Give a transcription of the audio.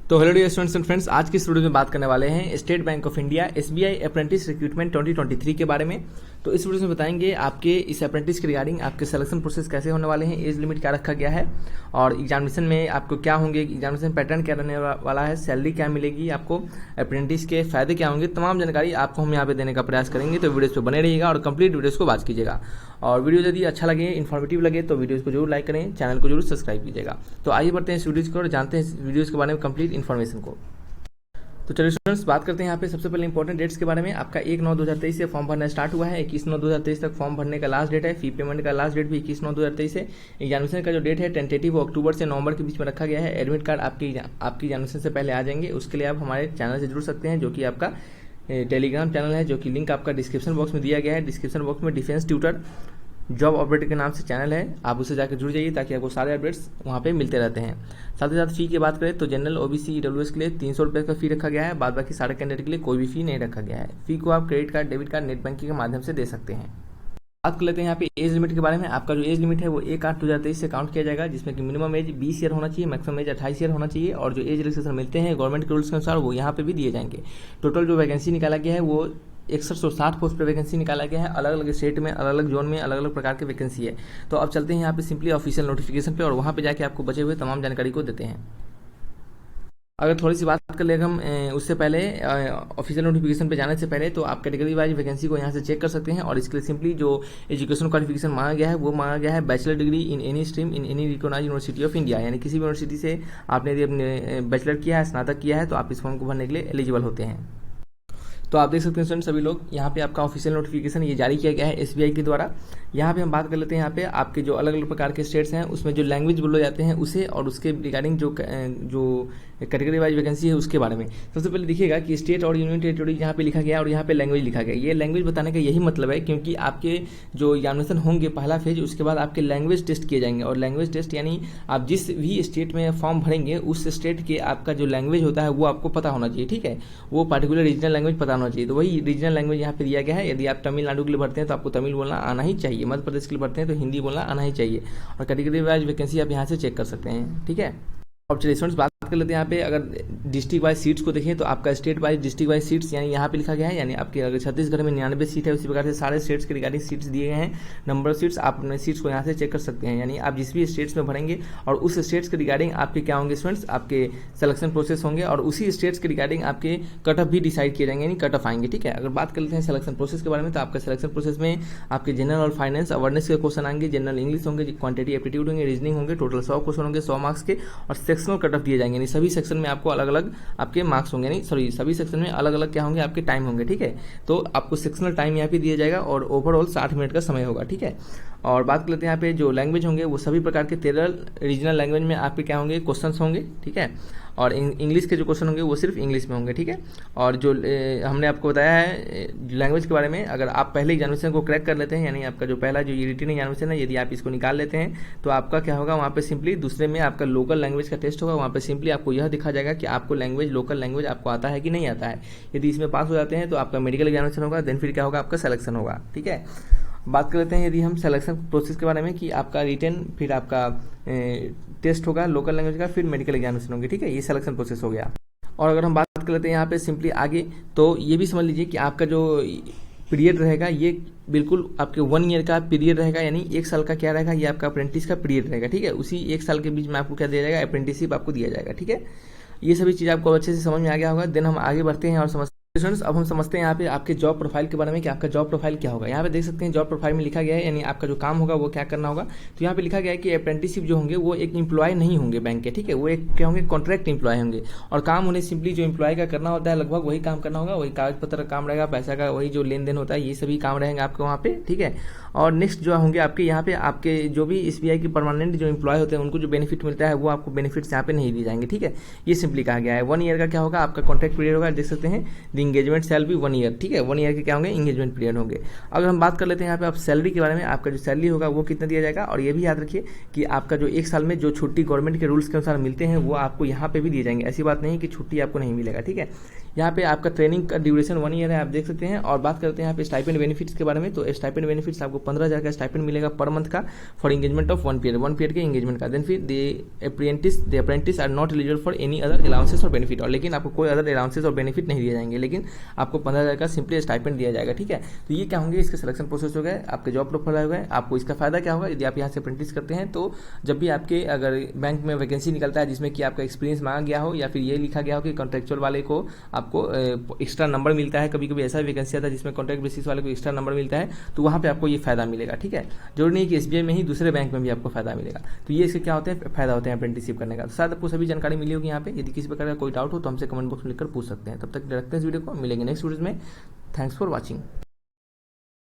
तो hello dear students and friends, आज की इस वीडियो में बात करने वाले हैं State Bank of India SBI apprentice recruitment 2023 के बारे में। तो इस वीडियो में बताएंगे आपके इस अप्रेंटिस के रिगार्डिंग आपके सिलेक्शन प्रोसेस कैसे होने वाले हैं, एज लिमिट क्या रखा गया है और एग्जामिनेशन में आपको क्या होंगे, एग्जामिनेशन पैटर्न क्या रहने वाला है, सैलरी क्या मिलेगी आपको, अप्रेंटिस के फायदे क्या होंगे, तमाम जानकारी आपको हम यहाँ पे देने का प्रयास करेंगे। तो वीडियोस पे बने रहिएगा और कंप्लीट वीडियोस को वॉच कीजिएगा। और वीडियो यदि अच्छा लगे, इन्फॉर्मेटिव लगे तो वीडियोस को जरूर लाइक करें, चैनल को जरूर सब्सक्राइब कीजिएगा। तो आइए बढ़ते हैं इस वीडियोस को और जानते हैं इस वीडियोस के बारे में कंप्लीट इन्फॉर्मेशन को। तो चलिए स्टूडेंट्स, बात करते हैं यहाँ पे सबसे पहले इंपॉर्टेंट डेट्स के बारे में। आपका 1/9/2023 से फॉर्म भरना स्टार्ट हुआ है। 21/9/2023 तक फॉर्म भरने का लास्ट डेट है। फी पेमेंट का लास्ट डेट भी 21/9/2023 है। एग्जामिनेशन का जो डेट है टेंटेटिव अक्टूबर से नवंबर के बीच में रखा गया है। एडमिट कार्ड आपकी एग्जामिनेशन से पहले आ जाएंगे। उसके लिए आप हमारे चैनल से जुड़ सकते हैं, जो कि आपका टेलीग्राम चैनल है, जो कि लिंक आपका डिस्क्रिप्शन बॉक्स में दिया गया है। डिस्क्रिप्शन बॉक्स में डिफेंस ट्यूटर जॉब ऑपरेटर के नाम से चैनल है, आप उससे जाकर जुड़ जाइए ताकि आपको सारे अपडेट्स वहाँ पे मिलते रहते हैं। साथ ही साथ फी की बात करें तो जनरल ओबीसी ईडब्ल्यूएस के लिए 300 रुपये का फी रखा गया है। बाद बाकी सारे कैंडिडेट के लिए कोई भी फी नहीं रखा गया है। फी को आप credit card, debit card, net banking के माध्यम से दे सकते हैं। बात कर लेते हैं यहाँ पे एज लिमिट के बारे में। आपका जो एज लिमिट है वो 1/8/2023 से काउंट किया जाएगा, जिसमें कि मिनिमम एज 20 ईयर होना चाहिए, मैक्सिमम एज 28 ईयर होना चाहिए। और जो एज रिलैक्सेशन मिलते हैं गवर्नमेंट के रूल्स के अनुसार वो यहाँ पे भी दिए जाएंगे। टोटल जो वैकेंसी निकाला गया है वो 6160 पोस्ट पर वैकेंसी निकाला गया है। अलग अलग स्टेट में, अलग अलग जोन में अलग अलग प्रकार की वैकेंसी है। तो अब चलते हैं यहाँ पे सिंपली ऑफिशियल नोटिफिकेशन पे और वहाँ पे जाके आपको बचे हुए तमाम जानकारी को देते हैं। अगर थोड़ी सी बात कर ले हम उससे पहले ऑफिशियल नोटिफिकेशन पे जाने से पहले, तो आप कैटेगरी वाइज वैकेंसी को यहाँ से चेक कर सकते हैं। और इसके लिए सिंपली जो एजुकेशन क्वालिफिकेशन मांगा गया है वो मांगा गया है bachelor degree in any stream in any recognised university of India, यानी किसी भी यूनिवर्सिटी से आपने यदि अपने बैचलर किया है, स्नातक किया है, तो आप इस फॉर्म को भरने के लिए एलिजिबल होते हैं। तो आप देख सकते हैं स्टूडेंट सभी लोग, यहाँ पे आपका ऑफिशियल नोटिफिकेशन ये जारी किया गया है एसबीआई के द्वारा। यहाँ पे हम बात कर लेते हैं यहाँ पे आपके जो अलग अलग प्रकार के स्टेट्स हैं उसमें जो लैंग्वेज बोले जाते हैं उसे और उसके रिगार्डिंग जो कैटेगरी वाइज वैकेंसी है उसके बारे में। सबसे पहले देखिएगा कि स्टेट और यूनियन टेरिटोरी यहाँ पे लिखा गया और यहाँ पे लैंग्वेज लिखा गया। ये लैंग्वेज बताने का यही मतलब है क्योंकि आपके जो एग्जामिनेशन होंगे पहला फेज, उसके बाद आपके लैंग्वेज टेस्ट किए जाएंगे। और लैंग्वेज टेस्ट यानी आप जिस भी स्टेट में फॉर्म भरेंगे उस स्टेट के आपका जो लैंग्वेज होता है वो आपको पता होना चाहिए, ठीक है। वो पर्टिकुलर रीजनल लैंग्वेज पता होना चाहिए। तो वही रीजनल लैंग्वेज यहाँ पे दिया गया है। यदि आप तमिलनाडु के लिए भरते हैं तो आपको तमिल बोलना आना ही चाहिए। मध्य प्रदेश के लिए भरते हैं तो हिंदी बोलना आना ही चाहिए। और कैटेगरी वाइज वैकेंसी आप यहाँ से चेक कर सकते हैं, ठीक है। अब चलिए स्टूडेंट्स बात कर लेते हैं यहाँ पे। अगर डिस्ट्रिक्ट वाइज सीट्स को देखें तो आपका state wise district wise seats यानी यहाँ पे लिखा गया है, यानी आपके अगर छत्तीसगढ़ में 99 सीट है, उसी प्रकार से सारे स्टेट्स के रिगार्डिंग सीट्स दिए गए हैं। नंबर ऑफ सीट्स आप अपने सीट्स को यहाँ से चेक कर सकते हैं। यानी आप जिस भी स्टेट्स में भरेंगे और उस स्टेट्स के रिगार्डिंग आपके क्या होंगे स्टूडेंट्स, आपके सिलेक्शन प्रोसेस होंगे और उसी स्टेट्स के रिगार्डिंग आपके कट ऑफ भी डिसाइड किए जाएंगे, यानी कट ऑफ आएंगे, ठीक है। अगर बात कर लेते हैं सिलेक्शन प्रोसेस के बारे में, तो आपका सिलेक्शन प्रोसेस में आपके जनरल और फाइनेंस अवेयरनेस के क्वेश्चन आएंगे, जनरल इंग्लिश होंगे, क्वांटिटी एप्टीट्यूड होंगे, रीजनिंग होंगे। टोटल 100 क्वेश्चन होंगे 100 मार्क्स के और सेक्शनल कट ऑफ दिए जाएंगे। यानी सभी सेक्शन में आपको अलग अलग आपके मार्क्स होंगे, नहीं सॉरी सभी सेक्शन में अलग अलग क्या होंगे आपके टाइम होंगे, ठीक है। तो आपको सेक्शनल टाइम यहाँ पे दिया जाएगा और ओवरऑल 60 मिनट का समय होगा, ठीक है। और बात कर लेते हैं यहाँ पे जो लैंग्वेज होंगे वो सभी प्रकार के 13 रीजनल लैंग्वेज में आपके क्या होंगे क्वेश्चंस होंगे, ठीक है। और इंग्लिश के जो क्वेश्चन होंगे वो सिर्फ इंग्लिश में होंगे, ठीक है। और जो हमने आपको बताया है लैंग्वेज के बारे में, अगर आप पहले एग्जामिनेशन को क्रैक कर लेते हैं, यानी आपका जो पहला जो रिटन एग्जामिनेशन है यदि आप इसको निकाल लेते हैं तो आपका क्या होगा, वहाँ पे सिंपली दूसरे में आपका लोकल लैंग्वेज का टेस्ट होगा। वहाँ पे सिंपली आपको यह दिखा जाएगा कि आपको लैंग्वेज, लोकल लैंग्वेज आपको आता है कि नहीं आता है। यदि इसमें पास हो जाते हैं तो आपका मेडिकल एग्जामिनेशन होगा, देन फिर क्या होगा आपका सिलेक्शन होगा, ठीक है। बात कर लेते हैं यदि हम सिलेक्शन प्रोसेस के बारे में कि आपका रिटन, फिर आपका टेस्ट होगा लोकल लैंग्वेज का, फिर मेडिकल एग्जामिनेशन होंगे, ठीक है। ये सिलेक्शन प्रोसेस हो गया। और अगर हम बात कर लेते हैं यहाँ पे सिंपली आगे, तो ये भी समझ लीजिए कि आपका जो पीरियड रहेगा ये बिल्कुल आपके 1 ईयर का पीरियड रहेगा, यानी 1 साल का क्या रहेगा, ये आपका अप्रेंटिस का पीरियड रहेगा, ठीक है। उसी 1 साल के बीच में आपको क्या दिया जाएगा, अप्रेंटिसशिप आपको दिया जाएगा, ठीक है। ये सभी चीज़ आपको अच्छे से समझ में आ गया होगा। देन हम आगे बढ़ते हैं और स्टूडेंट्स अब हम समझते हैं यहाँ पे आपके जॉब प्रोफाइल के बारे में कि आपका जॉब प्रोफाइल क्या होगा। यहाँ पे देख सकते हैं जॉब प्रोफाइल में लिखा गया है, यानी आपका जो काम होगा वो क्या करना होगा। तो यहाँ पे लिखा गया है कि अप्रेंटिसशिप जो होंगे वो एक एम्प्लॉय नहीं होंगे बैंक के, ठीक है। वो एक क्या होंगे, कॉन्ट्रैक्ट एम्प्लॉय होंगे। और काम उन्हें सिंपली जो एम्प्लॉय का करना होता है लगभग वही काम करना होगा, वही कागज पत्र का काम रहेगा, पैसा का वही जो लेन देन होता है ये सभी काम रहेंगे आपके वहाँ पे, ठीक है। और नेक्स्ट जो होंगे आपके यहाँ पे आपके जो भी एसबीआई के परमानेंट जो एम्प्लॉय होते हैं उनको जो बेनिफिट मिलता है वो आपको बेनिफिट्स यहाँ पे नहीं दिए जाएंगे, ठीक है। ये सिंपली कहा गया है। 1 ईयर का क्या होगा आपका कॉन्ट्रैक्ट पीरियड होगा, देख सकते हैं the engagement shall be 1 year, ठीक है। 1 ईयर के क्या होंगे, इंगेजमेंट पीरियड होंगे। अगर हम बात कर लेते हैं यहाँ पे आप सैलरी के बारे में, आपका जो सैलरी होगा वो कितना दिया जाएगा। और ये भी याद रखिए कि आपका जो 1 साल में जो छुट्टी गवर्नमेंट के रूल्स के अनुसार मिलते हैं वो आपको यहाँ पे भी दिए जाएंगे। ऐसी बात नहीं कि छुट्टी आपको नहीं मिलेगा, ठीक है। यहाँ पे आपका ट्रेनिंग का ड्यूरेशन 1 ईयर है, आप देख सकते हैं। और बात करते हैं यहाँ पे स्टाइपेंड बेनिफिट्स के बारे में। तो स्टाइपेंड बेनिफिट्स आपको 15,000 का स्टाइपेंड मिलेगा पर मंथ का फॉर एंगेजमेंट ऑफ 1 पीरियड के एंगेजमेंट का। देन फिर the apprentice are not eligible for any other allowances और बेनिफिट, और लेकिन आपको कोई अदर अलाउंसेस और बेनिफिट नहीं दिए जाएंगे, लेकिन आपको 15,000 का सिंपली स्टाइपेंड दिया जाएगा, ठीक है। तो ये क्या होंगे, इसके सिलेक्शन प्रोसेस हो गए, आपके जॉब प्रोफाइल हो गए। आपको इसका फायदा क्या होगा, यदि आप यहाँ से अप्रेंटिस करते हैं तो जब भी आपके अगर बैंक में वैकेंसी निकलता है जिसमें कि आपका एक्सपीरियंस मांगा गया हो, या फिर ये लिखा गया हो कि कॉन्ट्रेक्चुअल वाले को आपको एक्स्ट्रा नंबर मिलता है, कभी कभी ऐसा वैकेंसी आता है जिसमें कॉन्ट्रैक्ट बेसिस वाले को एक्स्ट्रा नंबर मिलता है, तो वहाँ पे आपको ये फायदा मिलेगा, ठीक है। जरूरी नहीं कि एसबीआई में ही, दूसरे बैंक में भी आपको फायदा मिलेगा। तो ये इसके क्या होते हैं, फायदा होते हैं अप्रेंटिसशिप करने का। तो शायद आपको सभी जानकारी मिली होगी यहाँ पे। यदि किसी प्रकार का कोई डाउट हो तो हमसे कमेंट बॉक्स में लिखकर पूछ सकते हैं। तब तक रखते हैं इस वीडियो को, मिलेंगे नेक्स्ट वीडियो में। Thanks for watching.